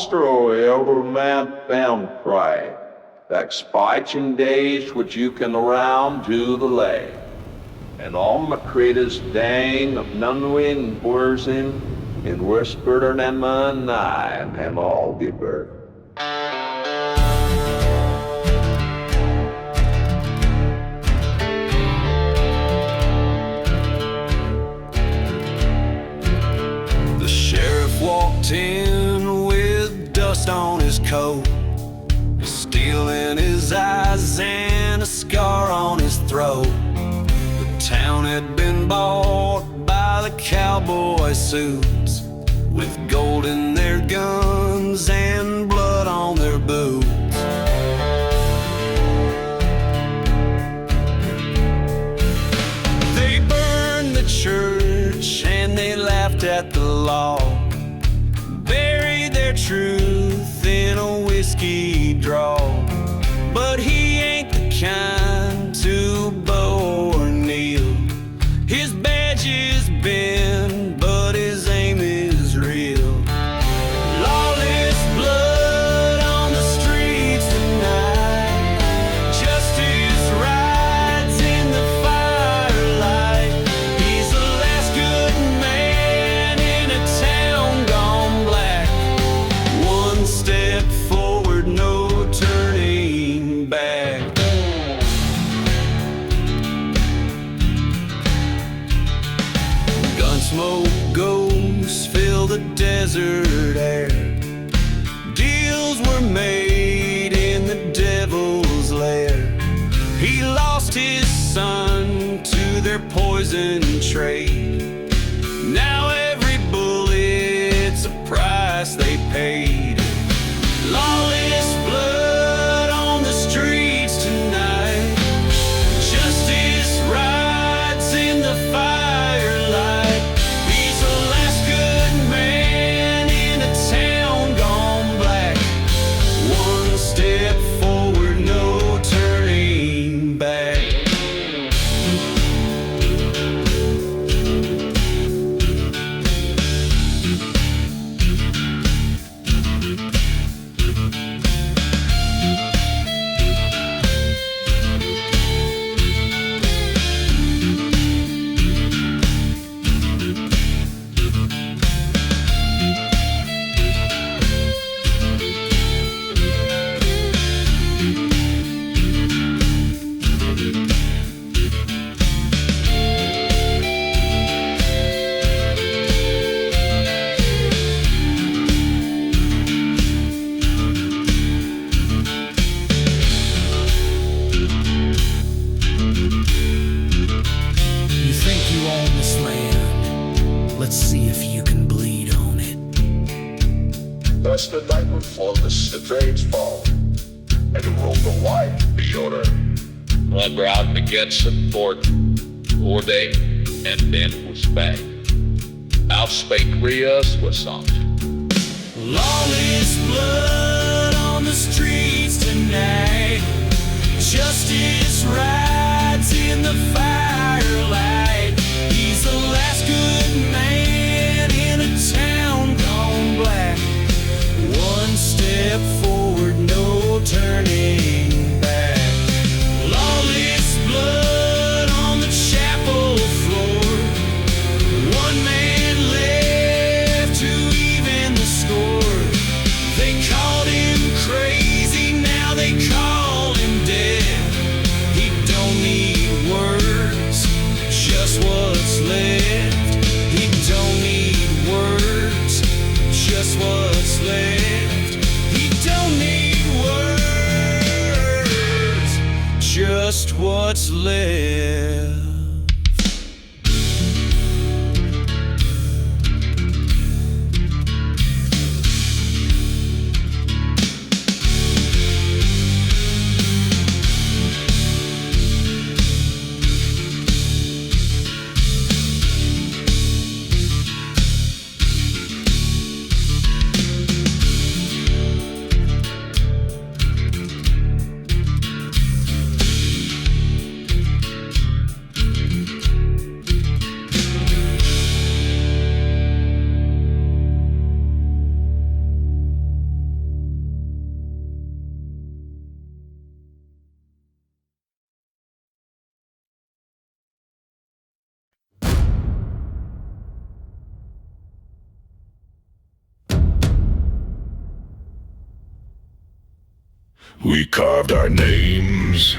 monster or ever man found cry, that spiteful days which you can around to the lay. And all my creators dang of none wind whirs in whispered than my nigh, and all be bird. The sheriff walked in with dust on his coat, steel in his eyes and a scar on his throat. The town had been bought by the cowboy suits, with gold in their guns and blood on their boots. They burned the church and they laughed at the law, buried their truth in a whiskey draw. But he ain't the kind to bow or kneel. His badge is bent, but his aim is real. Lawless blood on the streets tonight. Justice rides in the firelight. He's the last good man in a town gone black. One step forward, no turning back. Gunsmoke, ghosts fill the desert air. Deals were made in the devil's lair. He lost his son to their poison trade. Now every bullet's a price they paid. Lawless blood on the streets tonight. Justice rides in the firelight. He's the last good man in a town gone black. One step forward, no turning back. You think you own this land? Let's see if you can bleed on it. Thus the night before the trades fall, and the world go wide the order. One round begets at Fort, or day, and then was back. Out spake Rias was song. Lawless blood on the streets tonight. Justice rides in the firelight. He's the last good man in a town gone black. One step forward, no turning back. Lawless blood on the chapel floor. One man left to even the score. They called him crazy, now they call him dead. He don't need words, just what's left. He don't need words, just what's left. He don't need words, just what's left. We carved our names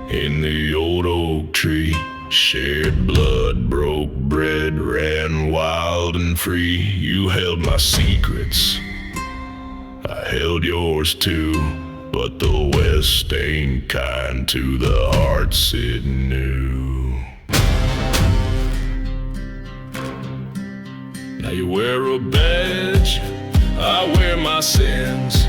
in the old oak tree, shared blood, broke bread, ran wild and free. You held my secrets, I held yours too, but the West ain't kind to the hearts it knew. Now you wear a badge, I wear my sins.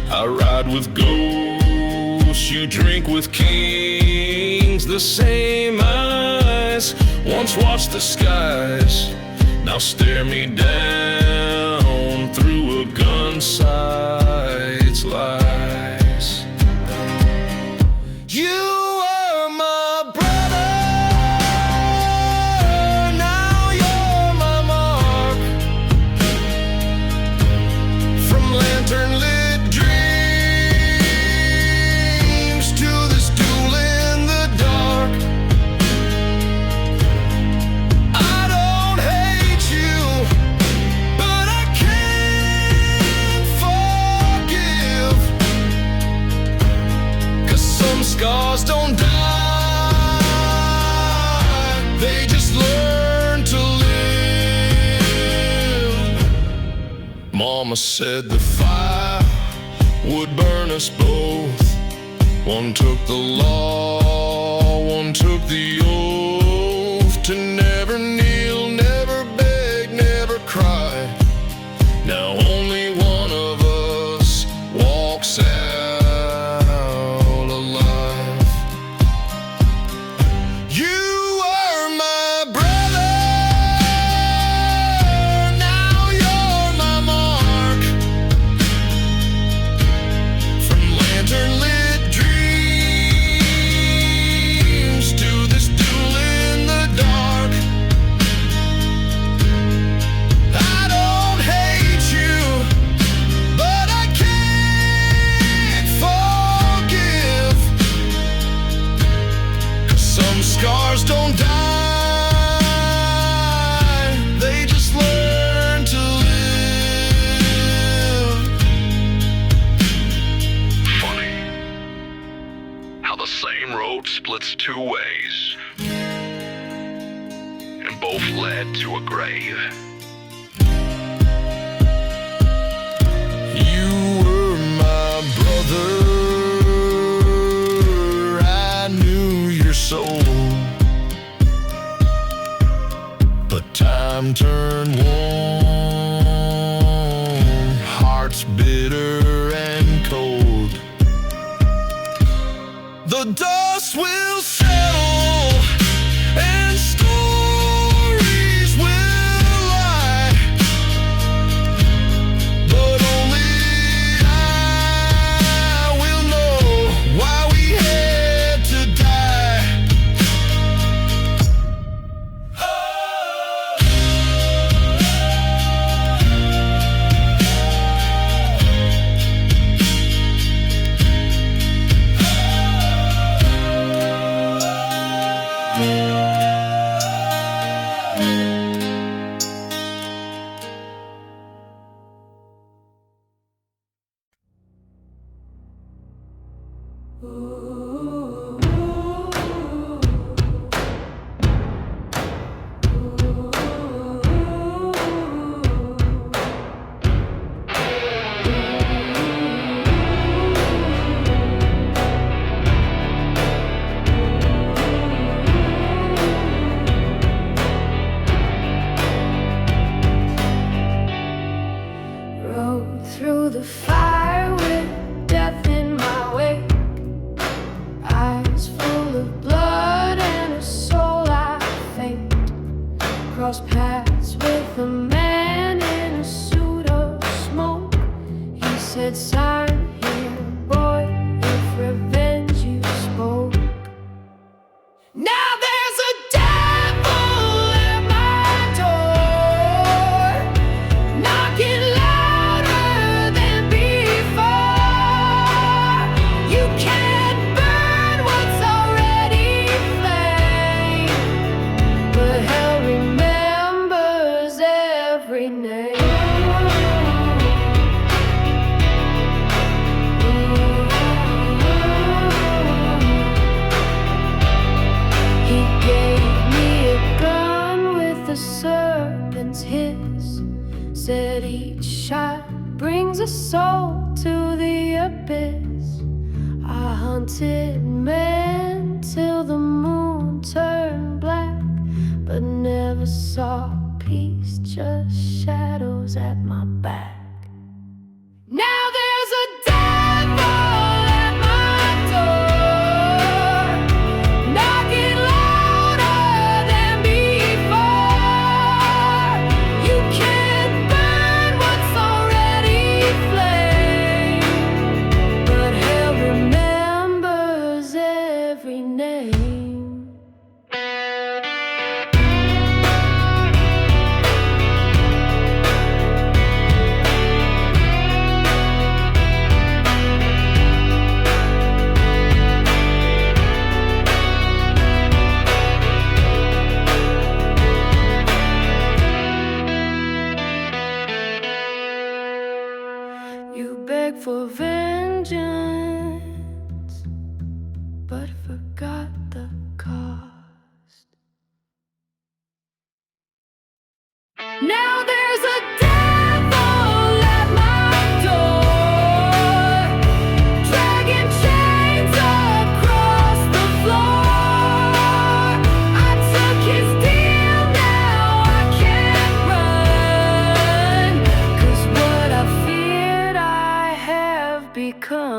I ride with ghosts, you drink with kings. The same eyes once watched the skies, now stare me down through a gun sight's lies. You were my brother, now you're my mark. From lantern lit dreams to this duel in the dark. I don't hate you, but I can't forgive. 'Cause some scars don't die, they just learn to live. Mama said the fire would burn us both. One took the law, one took the oath to never kneel, never beg, never cry. Now only one of us walks out alive. You were my brother, now you're my mark. From lantern lit dreams to this duel in the dark. I don't hate you, but I can't forgive. 'Cause some scars don't die, they just learn to live. Funny how the same road splits two ways, and both led to a grave. You were my brother, I knew your soul, but time turned warm, hearts bitter and cold. The dust will settle and stories will lie, but only I will know why we had to die. Rode through the fire with death in my way. wanted men till the moon turned black, but never saw peace, just shadows at my back. Now there's a devil at my door, knocking louder than before. You can't burn what's already flamed, but hell remembers every name. You beg for vengeance, but forgot the cost. Now there's a devil at my door, dragging chains across the floor. I took his deal, now I can't run, 'cause what I feared I have become.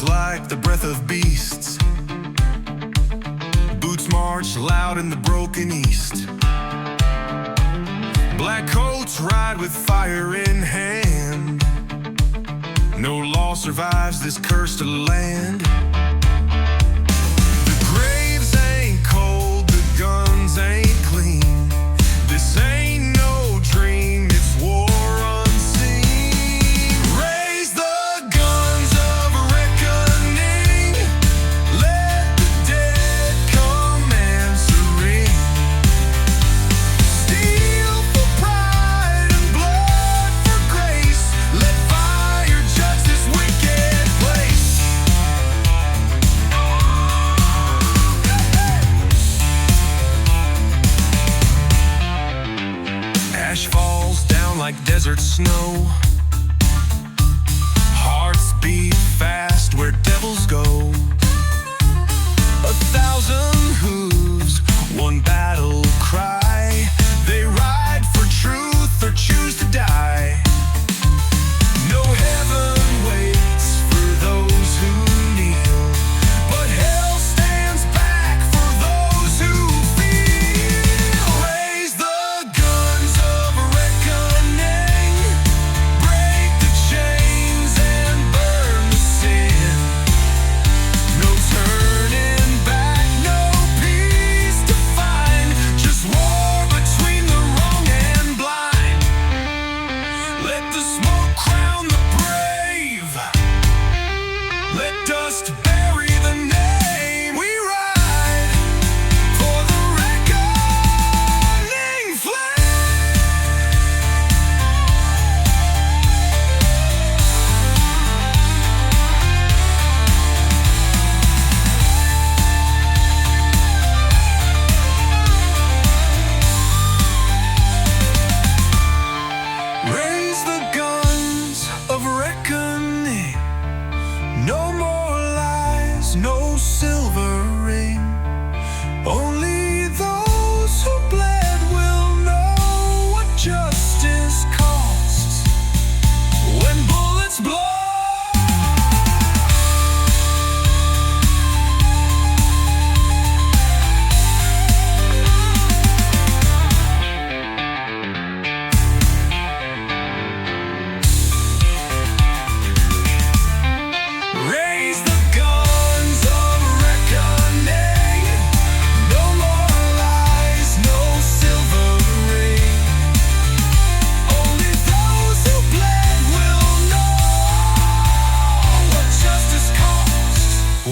Like the breath of beasts, boots march loud in the broken east. Black coats ride with fire in hand. No law survives this cursed land. The graves ain't cold, the guns ain't clean. This ain't no dream, it's war unseen. Raise the guns of reckoning, let the dead come answering. Steel for pride and blood for grace, let fire judge this wicked place. Ash falls down like desert snow. Hearts beat fast where devils go. 1,000 hooves, one battle cry. They ride for truth or choose to die. No heaven waits for those who kneel, but hell stands back for those who feel. Raise the guns of reckoning,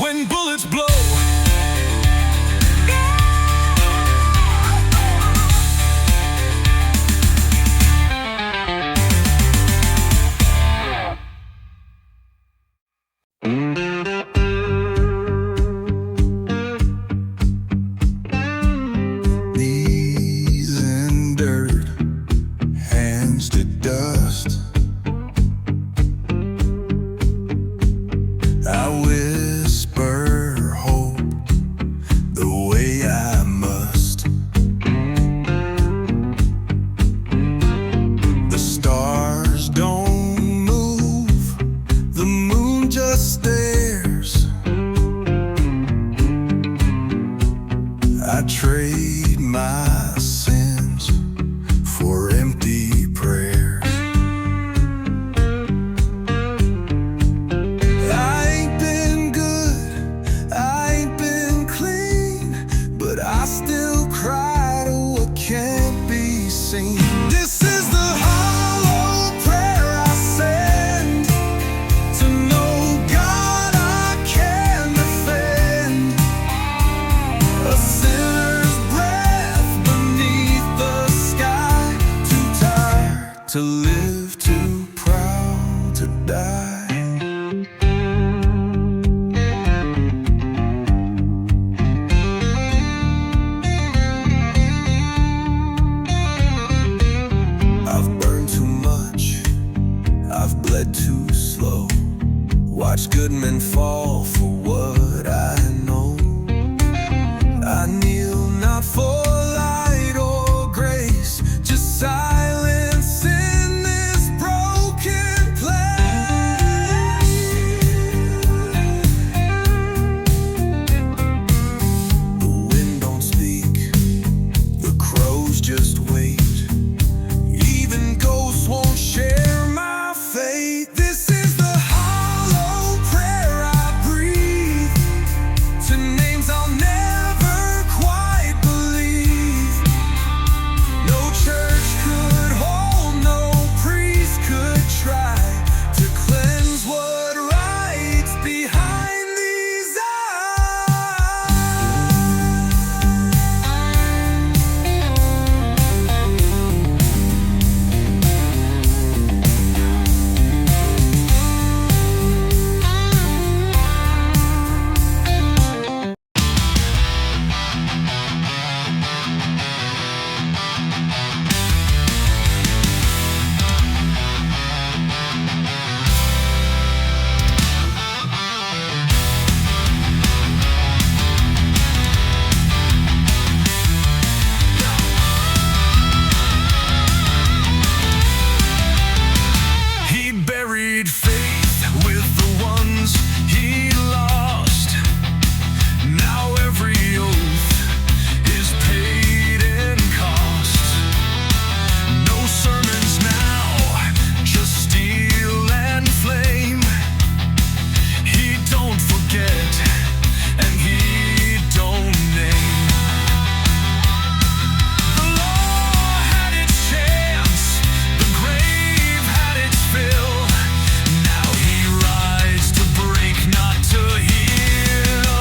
when bullets blow. Knees in dirt, hands to dust. I whisper hope the way I must. The stars don't move, the moon just stares. I trade my sins for empty prayers. I ain't been good, I ain't been clean, but I still cry to what can't be seen. This is the hollow prayer I send to know God I can defend. A sinner's breath beneath the sky, too tired to live, too proud to die. I've burned too much, I've bled too slow. Watched good men fall for what I know. I kneel not for light or grace, just silence in this broken place. The wind don't speak, the crows just wait. Even ghosts won't share my fate. This is the hollow prayer I breathe to names I'll never quite believe. No church could hold, no priest could try to cleanse what rides behind these eyes. He buried faith with the ones he lost. Now every oath is paid in cost. No sermons now, just steel and flame. He don't forget and he don't name. The law had its chance, the grave had its fill. Now he rides to break, not to heal.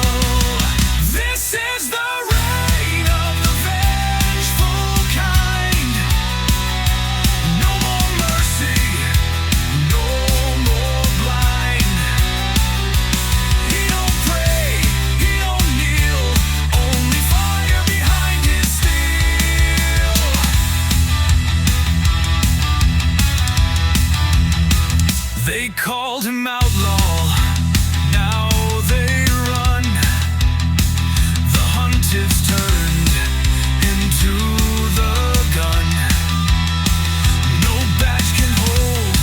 This is the reign of the vengeful kind. No more mercy, no more blind. He don't pray, he don't kneel, only fire behind his steel. They called him outlaw, now they run. The hunt is turned into the gun. No badge can hold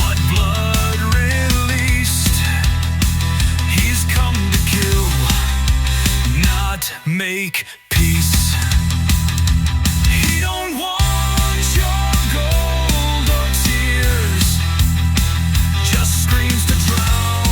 what blood released. He's come to kill, not make peace. He don't want your gold or tears, just screams to drown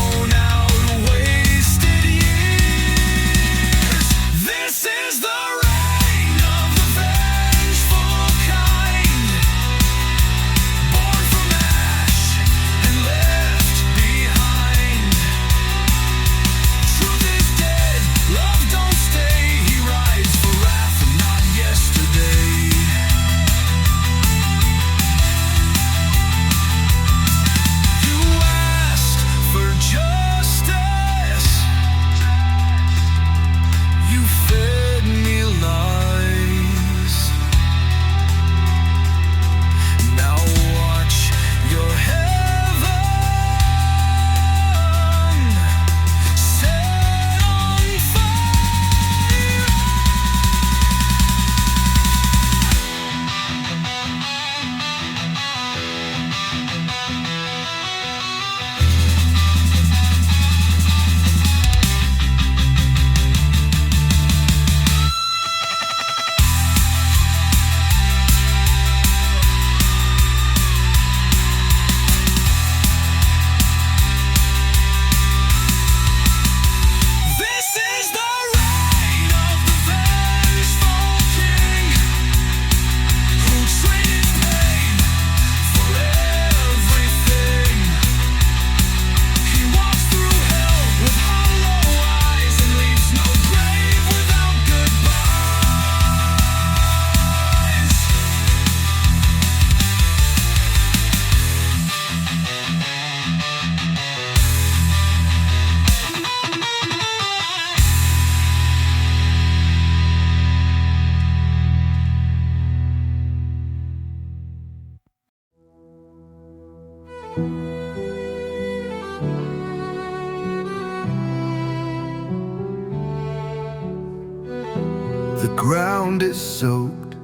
The ground is soaked,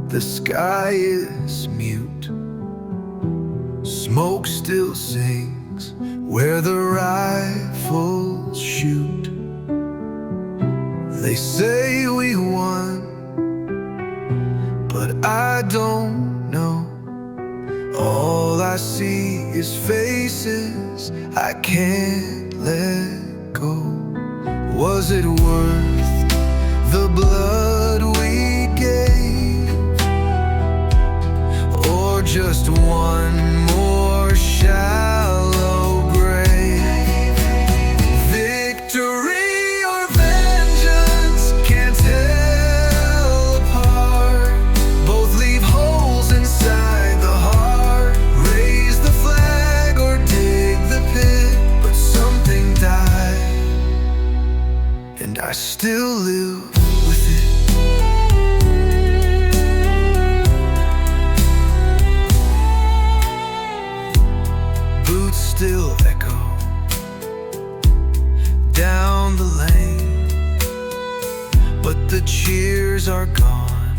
the sky is mute. Smoke still sings where the rifles shoot. They say we won, but I don't know. All I see is faces I can't let go. Was it worth the blood we gave, or just one more shallow grave? Victory or vengeance, can't tell apart. Both leave holes inside the heart. Raise the flag or dig the pit, but something died, and I still live with it. Boots still echo down the lane, but the cheers are gone,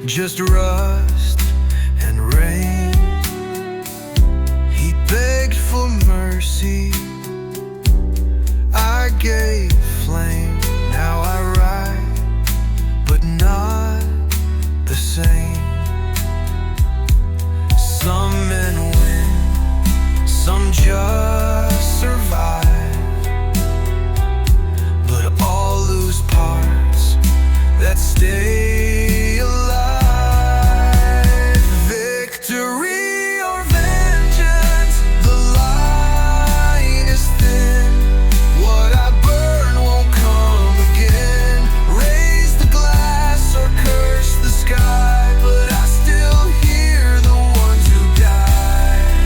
just rust and rain. He begged for mercy, I gave flame. Now I ride, but not the same. Some men win, some just survive, but all lose parts that stay alive. Victory or vengeance, the line is thin. What I burn won't come again. Raise the glass or curse the sky, but I still hear the ones who died.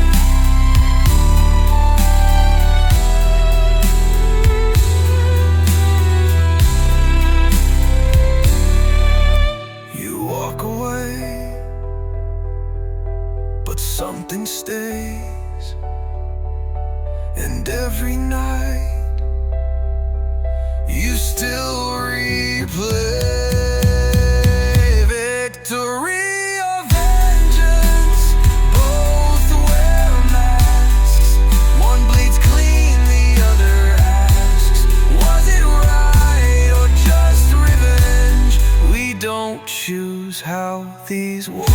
You walk away, but something stays, and every night you still replay. Victory or vengeance, both wear masks. One bleeds clean, the other asks, was it right or just revenge? We don't choose how these wars.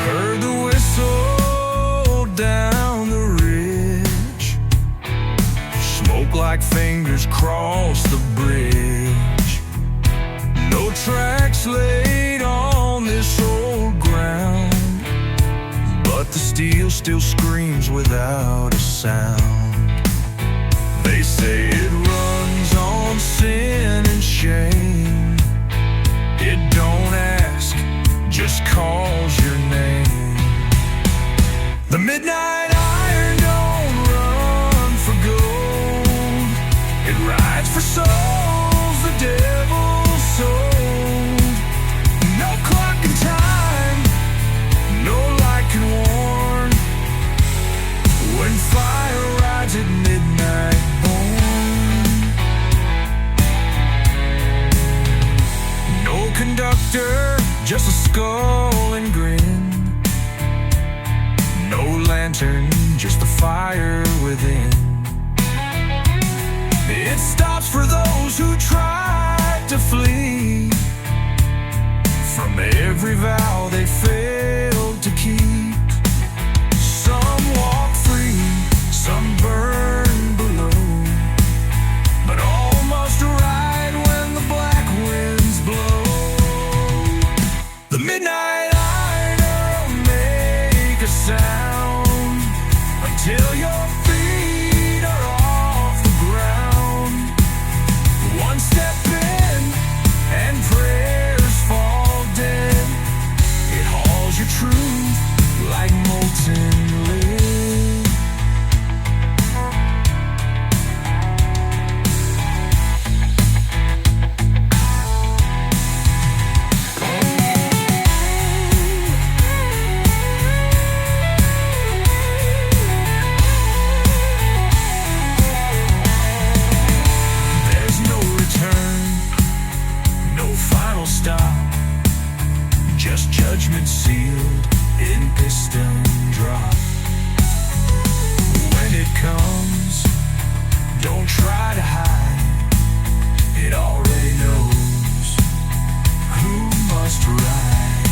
Heard the whistle down the ridge, smoke like fingers cross the bridge. No tracks laid on this old ground, but the steel still screams without a sound. They say it runs on sin and shame. It don't ask, just calls your name. The midnight iron don't run for gold. It rides for souls the devil sold. No clock in time, no light can warn. When fire rides at midnight born. No conductor, just a skull and grin. No lantern, just the fire within. It stops for those who try to flee from every vow they failed to keep. Some walk free, The midnight iron will make a sound until your feet are off the ground. One step in and prayers fall dead. It hauls your truth like molten lead. There's no return, no final stop, just judgment sealed in piston drop. When it comes, don't try to hide. It already knows who must ride.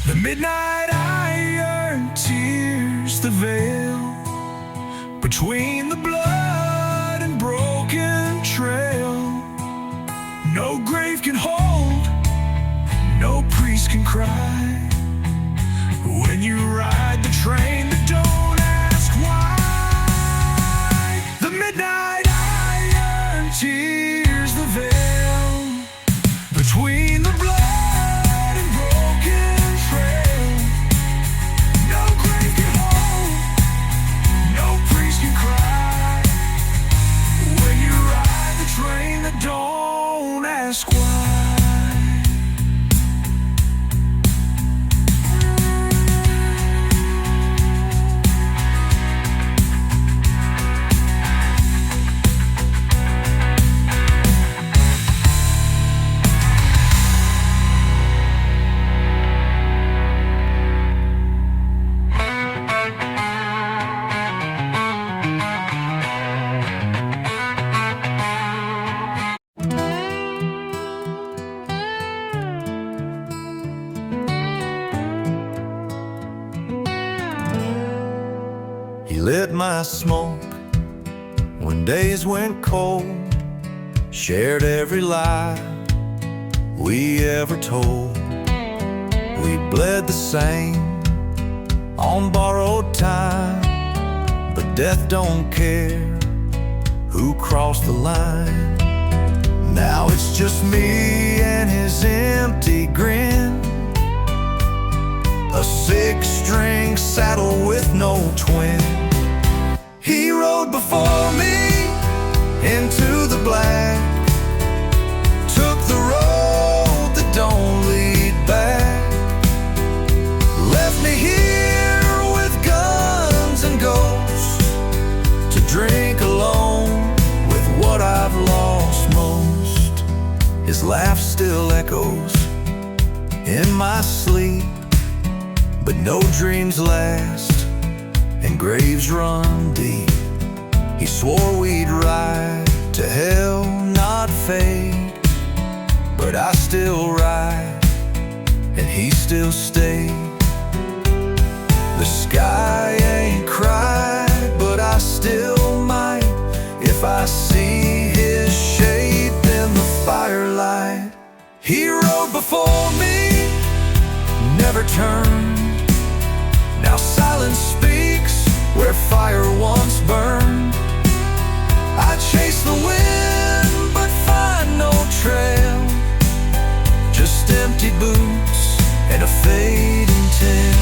The midnight iron tears the veil between the blood and broken trail. No grave can hold, no priest can cry. When you ride the train that don't ask why. The midnight iron tears the veil between the blood and broken trail. No grave can hold, no priest can cry. When you ride the train that don't ask why. He lit my smoke when days went cold, shared every lie we ever told. We bled the same on borrowed time, but death don't care who crossed the line. Now it's just me and his empty grin, a six-string saddle with no twin. He rode before me into the black, took the road that don't lead back, left me here with guns and ghosts to drink alone with what I've lost most. His laugh still echoes in my sleep, but no dreams last and graves run deep. He swore we'd ride to hell, not fade, but I still ride and he still stayed. The sky ain't cried, but I still might if I see his shape in the firelight. He rode before me, never turned. Now silence speaks where fire once burned. I chase the wind but find no trail, just empty boots and a fading tail.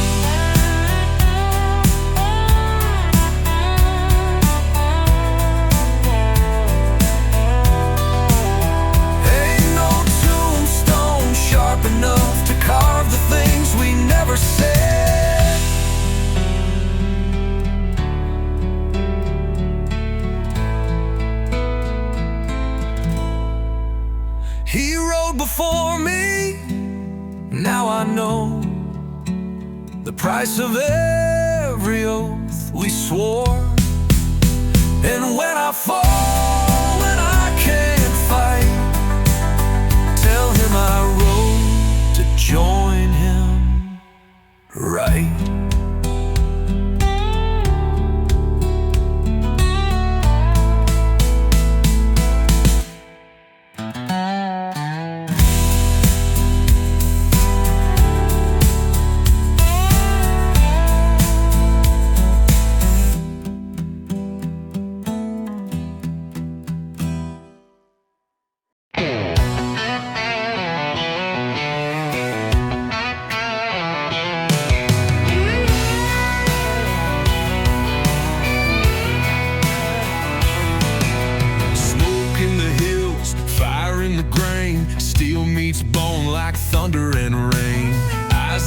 Ain't no tombstone sharp enough to carve the things we never said. He rode before me, now I know the price of every oath we swore. And when I fall and I can't fight, tell him I rode to join him right.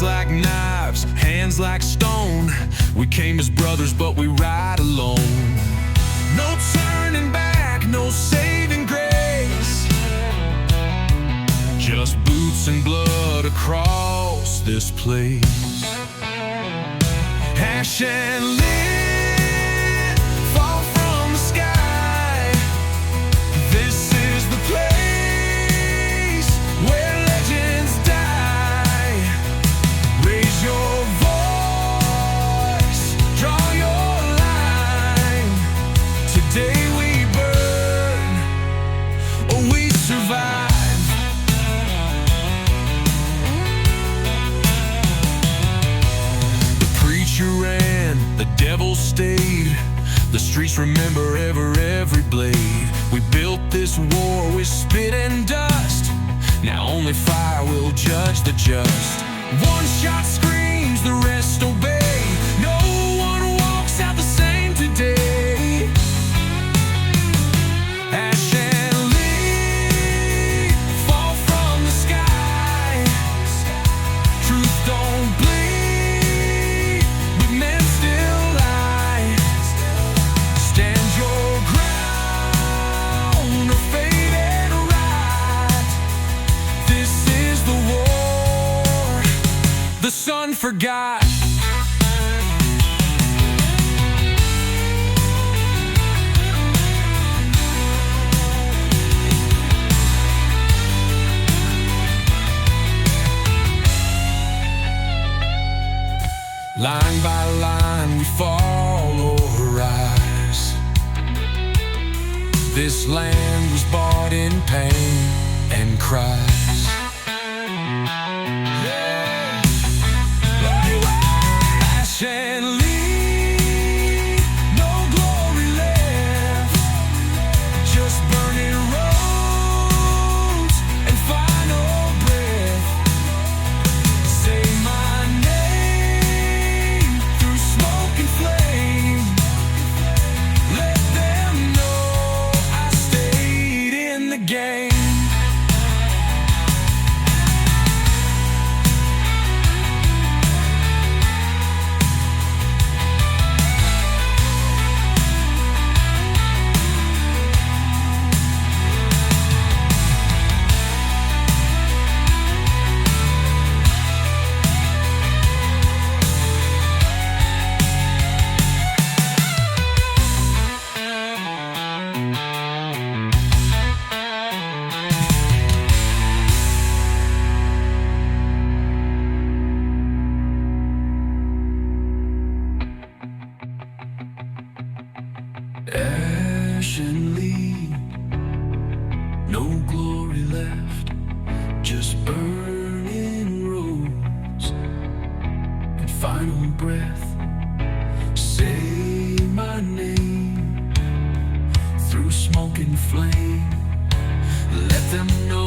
Eyes like knives, hands like stone. We came as brothers, but we ride alone. No turning back, no saving grace. Just boots and blood across this place. Ash and lit, fall from the sky. This is the place where legends die. Raise your voice, draw your line. Today we burn, or we survive. Ran, the devil stayed. The streets remember every blade. We built this war with spit and dust. Now only fire will judge the just. One shot screams, the rest obey. No one walks out the same today. Ash and lead, fall from the sky. Truth don't bleed. The sun forgot. Line by line we fall or rise. This land was bought in pain and cries. And leave, no glory left, just burning roads and final breath. Say my name through smoke and flame. Let them know I stayed in the game. Ash and lead, no glory left, just burning roads and final breath. Say my name through smoke and flame. Let them know